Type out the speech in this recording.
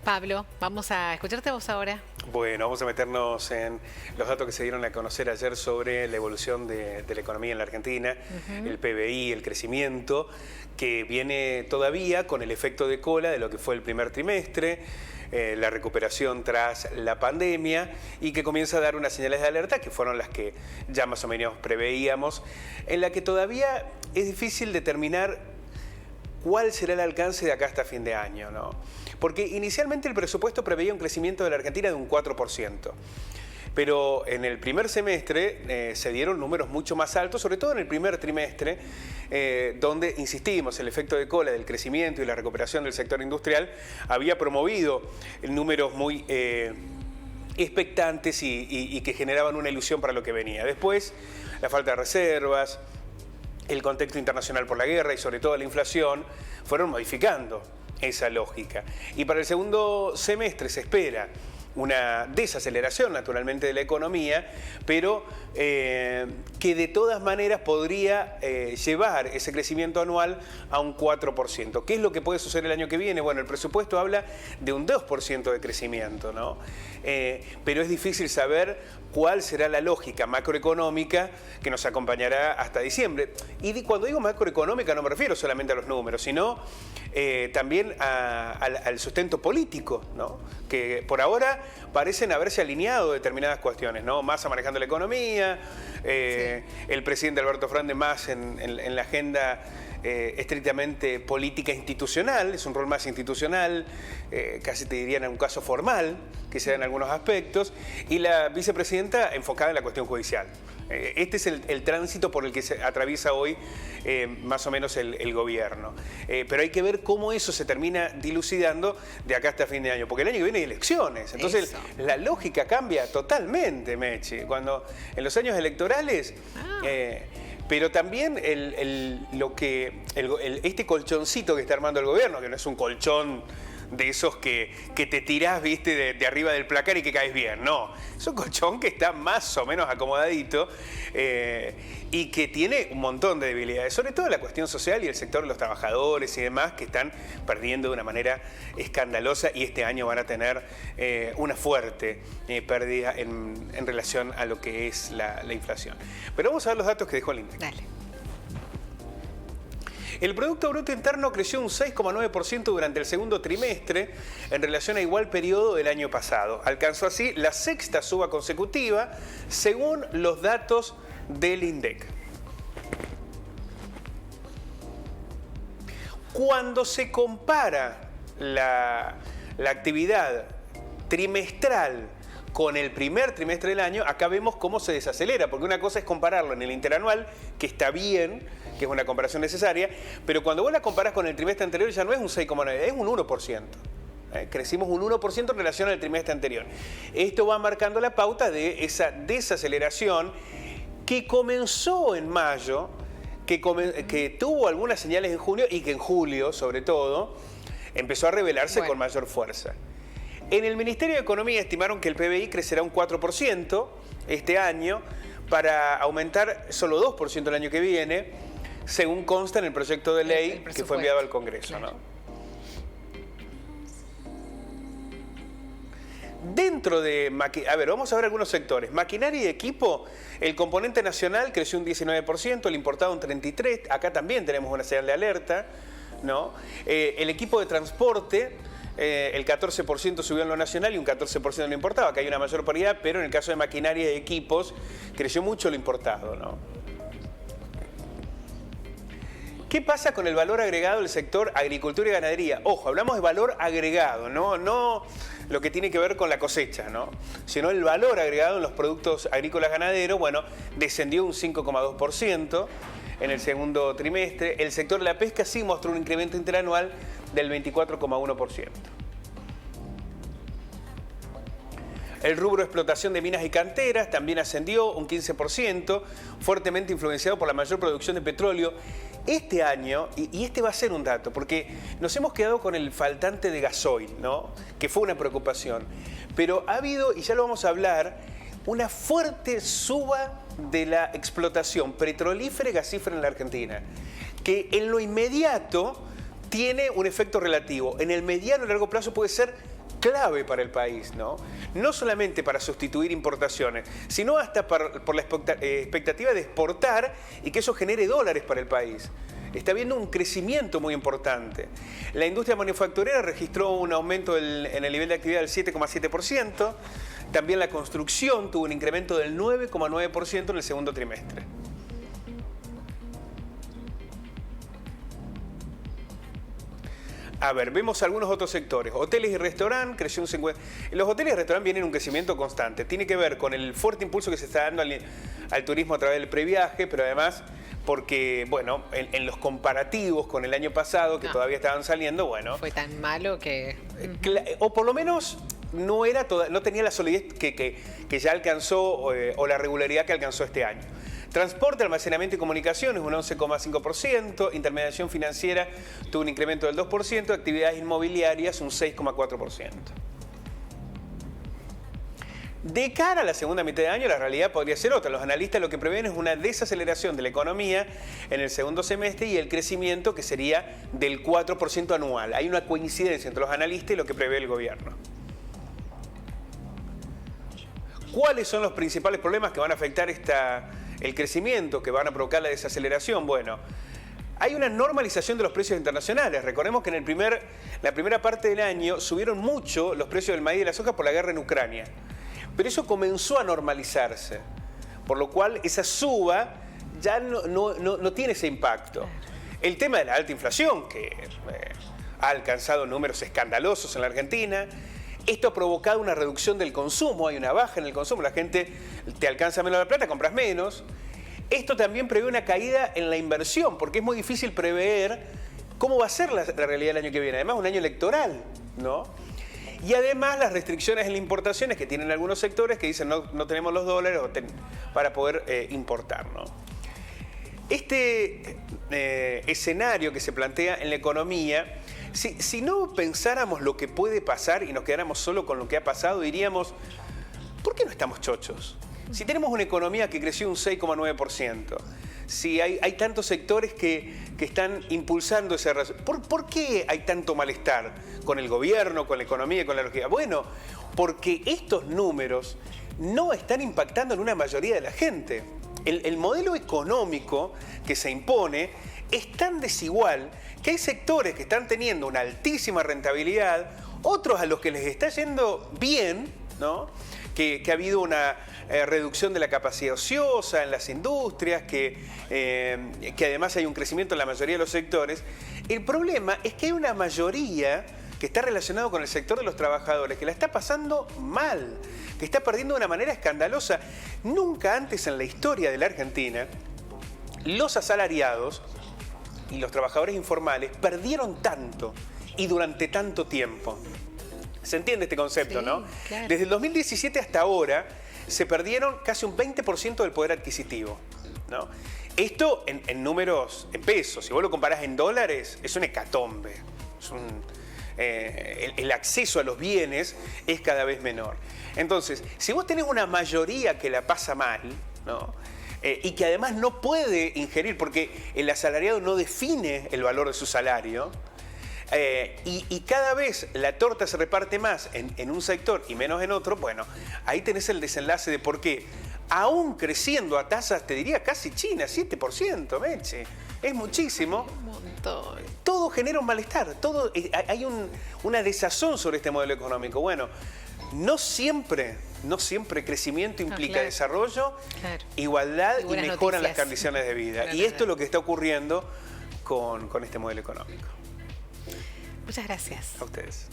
Pablo, vamos a escucharte vos ahora. Bueno, vamos a meternos en los datos que se dieron a conocer ayer sobre la evolución de la economía en la Argentina, el PBI, el crecimiento, que viene todavía con el efecto de cola de lo que fue el primer trimestre, la recuperación tras la pandemia y que comienza a dar unas señales de alerta que fueron las que ya más o menos preveíamos, en la que todavía es difícil determinar cuál será el alcance de acá hasta fin de año, ¿no? Porque inicialmente el presupuesto preveía un crecimiento de la Argentina de un 4%. Pero en el primer semestre se dieron números mucho más altos, sobre todo en el primer trimestre, donde, insistimos, el efecto de cola del crecimiento y la recuperación del sector industrial había promovido números muy expectantes y que generaban una ilusión para lo que venía. Después, la falta de reservas, el contexto internacional por la guerra y sobre todo la inflación fueron modificando esa lógica. Y para el segundo semestre se espera una desaceleración naturalmente de la economía, pero que de todas maneras podría llevar ese crecimiento anual a un 4%. ¿Qué es lo que puede suceder el año que viene? Bueno, el presupuesto habla de un 2% de crecimiento, ¿no? Pero es difícil saber cuál será la lógica macroeconómica que nos acompañará hasta diciembre. Y cuando digo macroeconómica no me refiero solamente a los números, sino también al sustento político, ¿no? Que por ahora parecen haberse alineado determinadas cuestiones, ¿no? Massa manejando la economía, el presidente Alberto Fernández más en la agenda estrictamente política institucional, es un rol más institucional, casi te diría en un caso formal, que se da en algunos aspectos, y la vicepresidenta enfocada en la cuestión judicial. Este es el tránsito por el que se atraviesa hoy más o menos el gobierno. Pero hay que ver cómo eso se termina dilucidando de acá hasta fin de año, porque el año que viene hay elecciones. Entonces la lógica cambia totalmente, Mechi. Cuando en los años electorales... pero también este colchoncito que está armando el gobierno, que no es un colchón de esos que te tirás, viste, de arriba del placar y que caes bien. No, es un colchón que está más o menos acomodadito y que tiene un montón de debilidades, sobre todo la cuestión social y el sector de los trabajadores y demás, que están perdiendo de una manera escandalosa y este año van a tener una fuerte pérdida en relación a lo que es la inflación. Pero vamos a ver los datos que dejó el INDEC. Dale. El Producto Bruto Interno creció un 6,9% durante el segundo trimestre en relación a igual periodo del año pasado. Alcanzó así la sexta suba consecutiva según los datos del INDEC. Cuando se compara la actividad trimestral con el primer trimestre del año, acá vemos cómo se desacelera, porque una cosa es compararlo en el interanual, que está bien, que es una comparación necesaria, pero cuando vos la comparás con el trimestre anterior ya no es un 6,9, es un 1%. Crecimos un 1% en relación al trimestre anterior. Esto va marcando la pauta de esa desaceleración que comenzó en mayo, que tuvo algunas señales en junio y que en julio, sobre todo, empezó a revelarse con mayor fuerza. En el Ministerio de Economía estimaron que el PBI crecerá un 4% este año para aumentar solo 2% el año que viene, según consta en el proyecto de ley que fue enviado al Congreso, claro, ¿no? Dentro de... vamos a ver algunos sectores. Maquinaria y equipo, el componente nacional creció un 19%, el importado un 33%, acá también tenemos una señal de alerta, ¿no? El equipo de transporte... el 14% subió en lo nacional y un 14% en lo importado. Acá hay una mayor paridad, pero en el caso de maquinaria y equipos creció mucho lo importado, ¿no? ¿Qué pasa con el valor agregado del sector agricultura y ganadería? Ojo, hablamos de valor agregado, no lo que tiene que ver con la cosecha, ¿no? Sino el valor agregado en los productos agrícolas ganaderos, bueno, descendió un 5,2% en el segundo trimestre. El sector de la pesca sí mostró un incremento interanual del 24,1%. El rubro de explotación de minas y canteras también ascendió un 15%, fuertemente influenciado por la mayor producción de petróleo. Este año, y este va a ser un dato, porque nos hemos quedado con el faltante de gasoil, ¿no? Que fue una preocupación. Pero ha habido, y ya lo vamos a hablar, una fuerte suba de la explotación petrolífera y gasífera en la Argentina, que en lo inmediato tiene un efecto relativo. En el mediano y largo plazo puede ser clave para el país, ¿no? No solamente para sustituir importaciones, sino hasta por la expectativa de exportar y que eso genere dólares para el país. Está habiendo un crecimiento muy importante. La industria manufacturera registró un aumento en el nivel de actividad del 7,7%. También la construcción tuvo un incremento del 9,9% en el segundo trimestre. A ver, vemos algunos otros sectores. Hoteles y restaurantes creció un 50%. Los hoteles y restaurantes vienen en un crecimiento constante. Tiene que ver con el fuerte impulso que se está dando al turismo a través del previaje, pero además porque, bueno, en los comparativos con el año pasado, que todavía estaban saliendo, bueno... Fue tan malo que... O por lo menos no tenía la solidez que ya alcanzó o la regularidad que alcanzó este año. Transporte, almacenamiento y comunicaciones, un 11,5%. Intermediación financiera tuvo un incremento del 2%. Actividades inmobiliarias, un 6,4%. De cara a la segunda mitad de año, la realidad podría ser otra. Los analistas lo que prevén es una desaceleración de la economía en el segundo semestre y el crecimiento que sería del 4% anual. Hay una coincidencia entre los analistas y lo que prevé el gobierno. ¿Cuáles son los principales problemas que van a afectar el crecimiento, que van a provocar la desaceleración? Bueno, hay una normalización de los precios internacionales. Recordemos que en la primera parte del año subieron mucho los precios del maíz y de la soja por la guerra en Ucrania. Pero eso comenzó a normalizarse, por lo cual esa suba ya no tiene ese impacto. El tema de la alta inflación, que ha alcanzado números escandalosos en la Argentina. Esto ha provocado una reducción del consumo, hay una baja en el consumo, la gente te alcanza menos la plata, compras menos. Esto también prevé una caída en la inversión, porque es muy difícil prever cómo va a ser la realidad el año que viene. Además, un año electoral, ¿no? Y además las restricciones en las importaciones que tienen algunos sectores que dicen no tenemos los dólares para poder importar, ¿no? Este escenario que se plantea en la economía, si no pensáramos lo que puede pasar y nos quedáramos solo con lo que ha pasado, diríamos, ¿por qué no estamos chochos? Si tenemos una economía que creció un 6,9%, si hay tantos sectores que están impulsando ese... ¿Por qué hay tanto malestar con el gobierno, con la economía y con la logística? Bueno, porque estos números no están impactando en una mayoría de la gente. El modelo económico que se impone es tan desigual que hay sectores que están teniendo una altísima rentabilidad, otros a los que les está yendo bien, ¿no? Que ha habido una reducción de la capacidad ociosa en las industrias, que además hay un crecimiento en la mayoría de los sectores. El problema es que hay una mayoría que está relacionado con el sector de los trabajadores, que la está pasando mal, que está perdiendo de una manera escandalosa. Nunca antes en la historia de la Argentina, los asalariados y los trabajadores informales perdieron tanto y durante tanto tiempo. ¿Se entiende este concepto, no? Claro. Desde el 2017 hasta ahora se perdieron casi un 20% del poder adquisitivo, ¿no? Esto en números, en pesos, si vos lo comparás en dólares, es un hecatombe. El acceso a los bienes es cada vez menor. Entonces, si vos tenés una mayoría que la pasa mal, ¿no? Y que además no puede ingerir, porque el asalariado no define el valor de su salario, y cada vez la torta se reparte más en un sector y menos en otro, bueno, ahí tenés el desenlace de por qué, aún creciendo a tasas, te diría casi China, 7%, Meche, es muchísimo. Un montón. Todo genera un malestar, hay una desazón sobre este modelo económico. Bueno, no siempre crecimiento implica claro. desarrollo, Claro. igualdad y mejoran las noticias. condiciones de vida. Claro, Y esto es lo que está ocurriendo con este modelo económico. Muchas gracias. A ustedes.